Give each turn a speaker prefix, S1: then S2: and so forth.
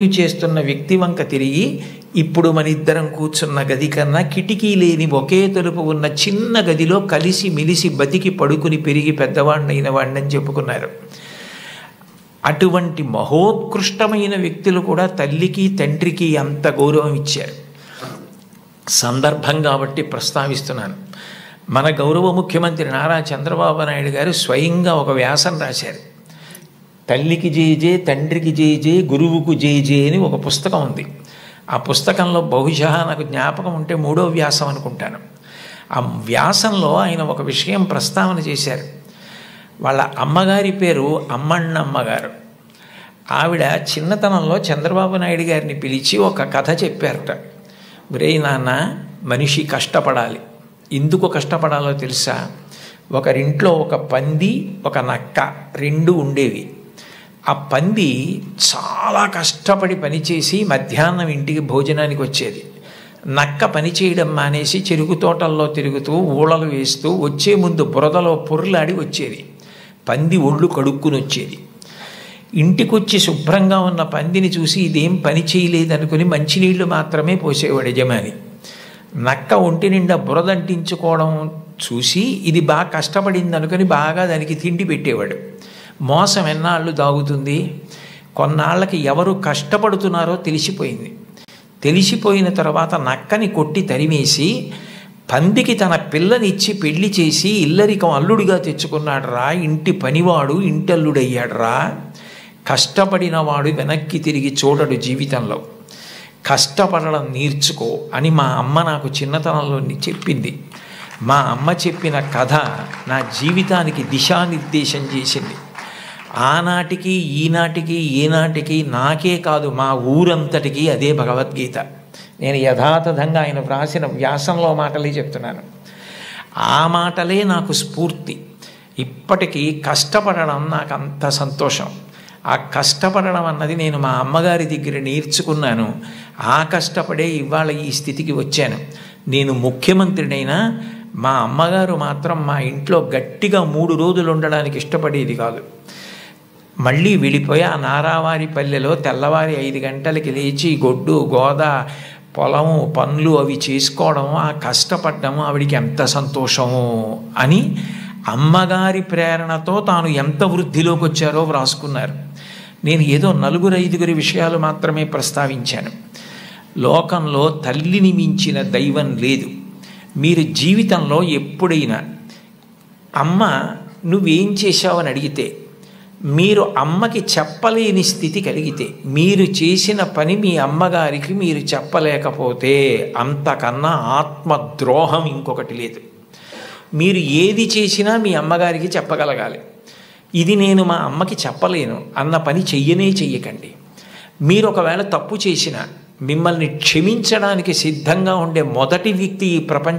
S1: చేస్తున్న వ్యక్తి వంక తిరిగి ఇప్పుడు మన ఇద్దరం కూర్చున్న గది కన్నా కిటికీ లేని ఒకే తలుపు ఉన్న చిన్న గదిలో కలిసి మిలిసి బతికి పడుకుని పెరిగి పెద్దవాడినైన వాడిని చెప్పుకున్నారు. అటువంటి మహోత్కృష్టమైన వ్యక్తులు కూడా తల్లికి తండ్రికి అంత గౌరవం ఇచ్చారు. సందర్భం కాబట్టి ప్రస్తావిస్తున్నాను. మన గౌరవ ముఖ్యమంత్రి నారా చంద్రబాబు నాయుడు గారు స్వయంగా ఒక వ్యాసం రాశారు. తల్లికి జేజే, తండ్రికి జేజే, గురువుకు జేజే అని ఒక పుస్తకం ఉంది. ఆ పుస్తకంలో బహుశా నాకు జ్ఞాపకం ఉంటే 3వ వ్యాసం అనుకుంటాను. ఆ వ్యాసంలో ఆయన ఒక విషయం ప్రస్తావన చేశారు. వాళ్ళ అమ్మగారి పేరు అమ్మಣ್ಣమ్మ గారు. ఆవిడ చిన్నతనంలో చంద్రబాబు నాయుడు గారిని పిలిచి ఒక కథ చెప్పారట. ఒరేయ్ నాన్న, మనిషి కష్టపడాలి. ఎందుకు కష్టపడాలో తెలుసా? ఒకరింట్లో ఒక పంది, ఒక నక్క రెండు ఉండేవి. ఆ పంది చాలా కష్టపడి పనిచేసి మధ్యాహ్నం ఇంటికి భోజనానికి వచ్చేది. నక్క పని చేయడం మానేసి చెరుకు తోటల్లో తిరుగుతూ ఊళలు వేస్తూ వచ్చే ముందు బురదలో పొర్లాడి వచ్చేది. పంది ఒళ్ళు కడుక్కుని వచ్చేది. ఇంటికొచ్చి శుభ్రంగా ఉన్న పందిని చూసి ఇదేం పని చేయలేదనుకుని మంచినీళ్లు మాత్రమే పోసేవాడు యజమాని. నక్క ఒంటి నిండా బురదంటించుకోవడం చూసి ఇది బాగా కష్టపడింది అనుకుని బాగా దానికి తిండి పెట్టేవాడు. మోసం ఎన్నాళ్ళు దాగుతుంది? కొన్నాళ్ళకి ఎవరు కష్టపడుతున్నారో తెలిసిపోయింది. తెలిసిపోయిన తర్వాత నక్కని కొట్టి తరిమేసి పందికి తన పిల్లనిచ్చి పెళ్లి చేసి ఇల్లరికం అల్లుడిగా తెచ్చుకున్నాడు రా. ఇంటి పనివాడు ఇంటల్లుడయ్యాడు రా. కష్టపడినవాడు వెనక్కి తిరిగి చూడడు జీవితంలో. కష్టపడడం నేర్చుకో అని మా అమ్మ నాకు చిన్నతనంలో చెప్పింది. మా అమ్మ చెప్పిన కథ నా జీవితానికి దిశానిర్దేశం చేసింది. ఆనాటికి ఈనాటికి ఏనాటికి నాకే కాదు మా ఊరంతటికి అదే భగవద్గీత. నేను యథాతథంగా ఆయన వ్రాసిన వ్యాసంలో మాటలే చెప్తున్నాను. ఆ మాటలే నాకు స్ఫూర్తి. ఇప్పటికీ కష్టపడడం నాకు అంత సంతోషం. ఆ కష్టపడడం అన్నది నేను మా అమ్మగారి దగ్గర నేర్చుకున్నాను. ఆ కష్టపడే ఇవాళ ఈ స్థితికి వచ్చాను. నేను ముఖ్యమంత్రినైనా మా అమ్మగారు మాత్రం మా ఇంట్లో గట్టిగా 3 రోజులు ఉండడానికి ఇష్టపడేది కాదు. మళ్ళీ వెళ్ళిపోయి ఆ నారావారి పల్లెలో తెల్లవారి 5 గంటలకి లేచి గొడ్డు గోద పొలము పనులు అవి చేసుకోవడం, ఆ కష్టపడ్డము ఆవిడికి ఎంత సంతోషము అని అమ్మగారి ప్రేరణతో తాను ఎంత వృద్ధిలోకి వచ్చారో వ్రాసుకున్నారు. నేను ఏదో 4-5 విషయాలు మాత్రమే ప్రస్తావించాను. లోకంలో తల్లిని మించిన దైవం లేదు. మీరు జీవితంలో ఎప్పుడైనా అమ్మ నువ్వేం చేశావని అడిగితే, మీరు అమ్మకి చెప్పలేని స్థితి కలిగితే, మీరు చేసిన పని మీ అమ్మగారికి మీరు చెప్పలేకపోతే అంతకన్నా ఆత్మద్రోహం ఇంకొకటి లేదు. మీరు ఏది చేసినా మీ అమ్మగారికి చెప్పగలగాలి. ఇది నేను మా అమ్మకి చెప్పలేను అన్న పని చెయ్యకండి. మీరు ఒకవేళ తప్పు చేసినా మిమ్మల్ని క్షమించడానికి సిద్ధంగా ఉండే మొదటి వ్యక్తి ఈ ప్రపంచ